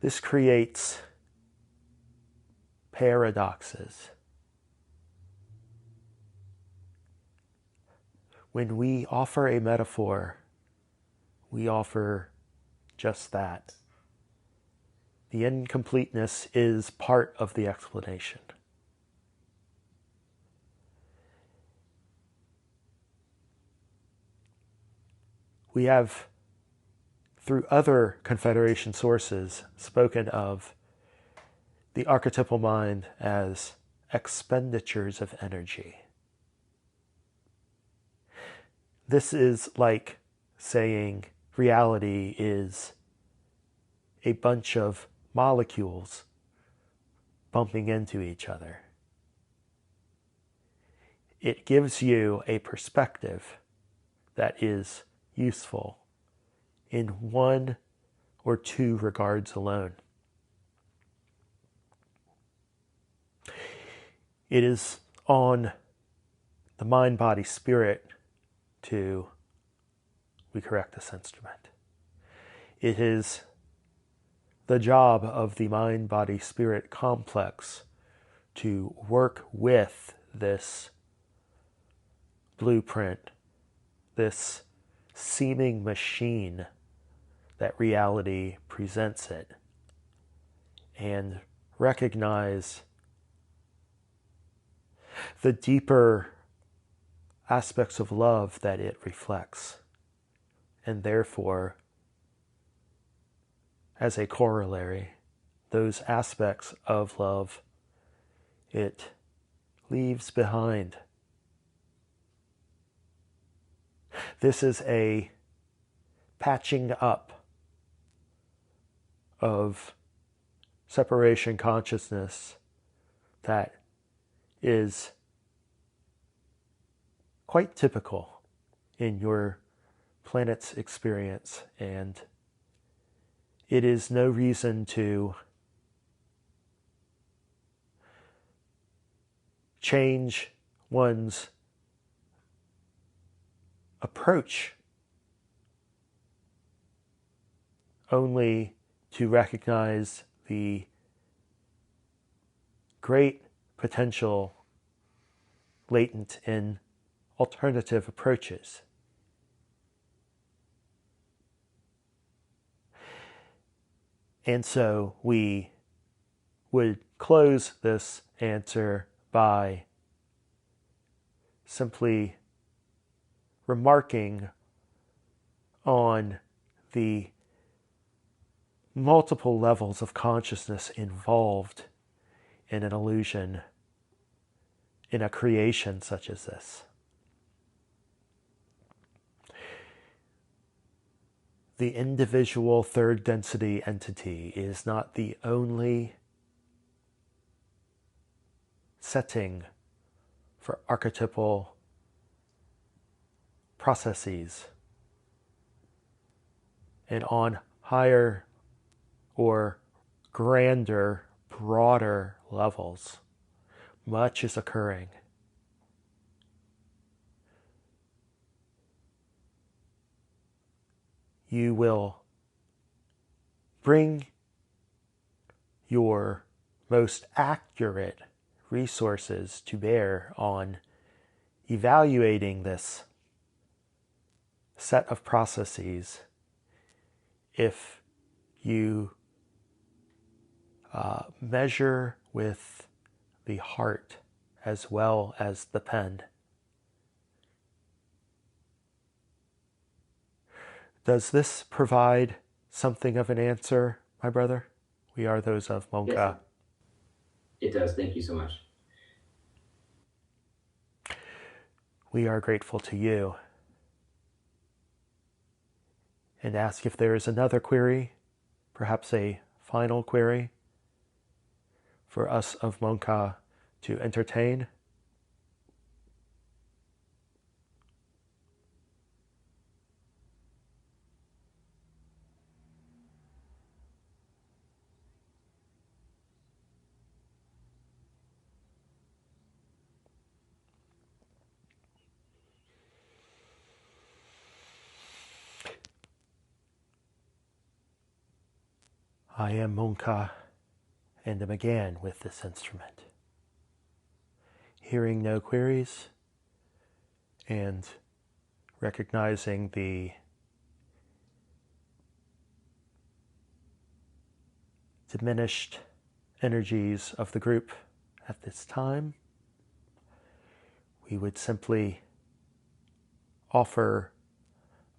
This creates paradoxes. When we offer a metaphor, we offer just that. The incompleteness is part of the explanation. We have, through other Confederation sources, spoken of the archetypal mind as expenditures of energy. This is like saying reality is a bunch of molecules bumping into each other. It gives you a perspective that is useful in one or two regards alone. It is on the mind, body, spirit we correct this instrument. It is the job of the mind, body, spirit complex to work with this blueprint, this seeming machine that reality presents it, and recognize the deeper aspects of love that it reflects. And therefore, as a corollary, those aspects of love it leaves behind. This is a patching up of separation consciousness that is quite typical in your planet's experience, and it is no reason to change one's approach only to recognize the great potential latent in alternative approaches. And so we would close this answer by simply remarking on the multiple levels of consciousness involved in an illusion, in a creation such as this. The individual third density entity is not the only setting for archetypal processes. And on higher or grander, broader levels, much is occurring. You will bring your most accurate resources to bear on evaluating this set of processes if you measure with the heart as well as the pen. Does this provide something of an answer, my brother? We are those of Monka. Yes, it does. Thank you so much. We are grateful to you. And ask if there is another query, perhaps a final query for us of Monka to entertain. I am Monka, and am again with this instrument. Hearing no queries, and recognizing the diminished energies of the group at this time, we would simply offer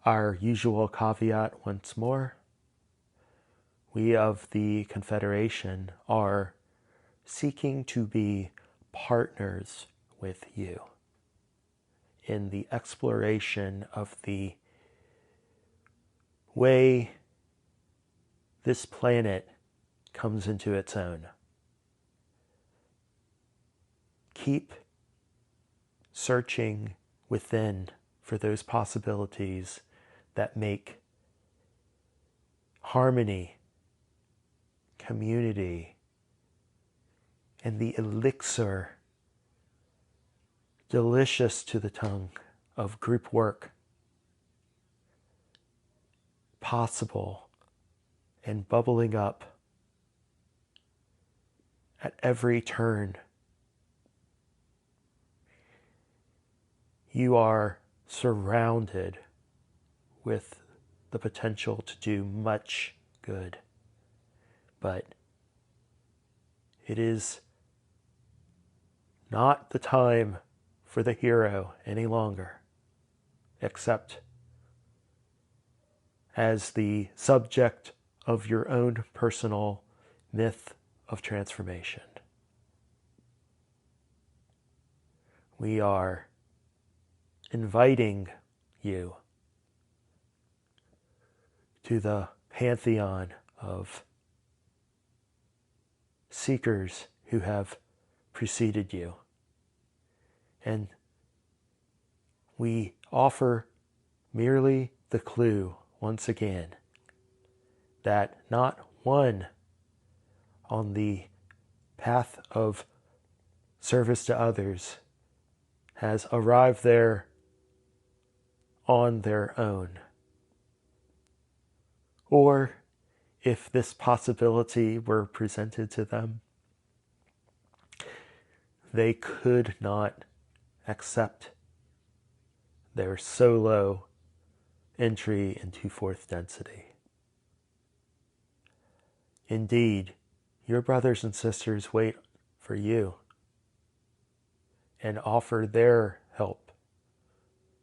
our usual caveat once more. We of the Confederation are seeking to be partners with you in the exploration of the way this planet comes into its own. Keep searching within for those possibilities that make harmony, community, and the elixir delicious to the tongue of group work possible and bubbling up at every turn. You are surrounded with the potential to do much good. But it is not the time for the hero any longer, except as the subject of your own personal myth of transformation. We are inviting you to the pantheon of seekers who have preceded you. And we offer merely the clue once again that not one on the path of service to others has arrived there on their own. Or if this possibility were presented to them, they could not accept their solo entry into fourth density. Indeed, your brothers and sisters wait for you and offer their help,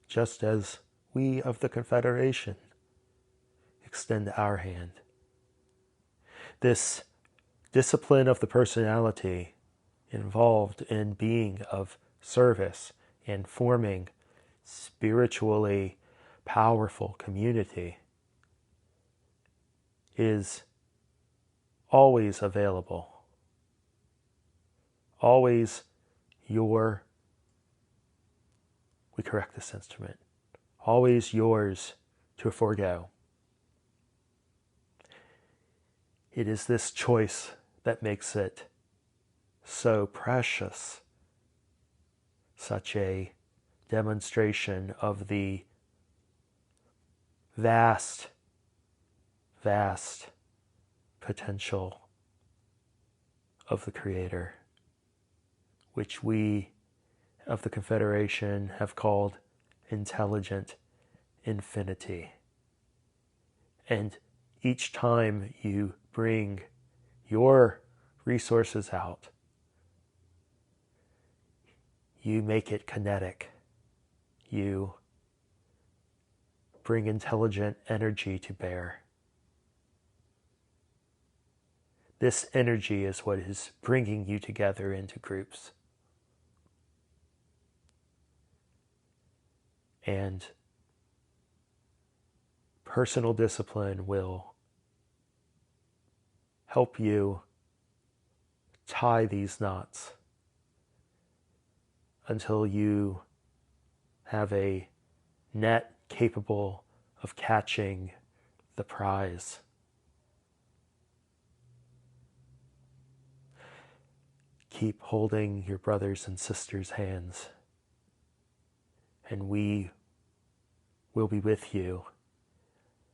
just as we of the Confederation extend our hand. This discipline of the personality involved in being of service and forming spiritually powerful community is always available, always we correct this instrument, always yours to forego. It is this choice that makes it so precious, such a demonstration of the vast, vast potential of the Creator, which we of the Confederation have called intelligent infinity. And each time you bring your resources out, you make it kinetic. You bring intelligent energy to bear. This energy is what is bringing you together into groups. And personal discipline will help you tie these knots until you have a net capable of catching the prize. Keep holding your brothers and sisters' hands, and we will be with you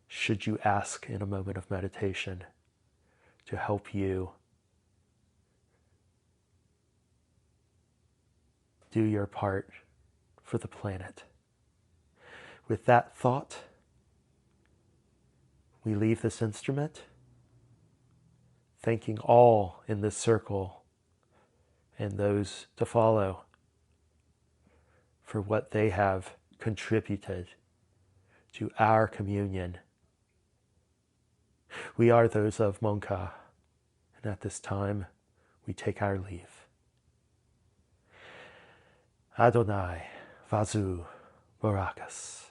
should you ask in a moment of meditation to help you do your part for the planet. With that thought, we leave this instrument, thanking all in this circle and those to follow for what they have contributed to our communion. We are those of Monka, and at this time we take our leave. Adonai Vazu Barakas.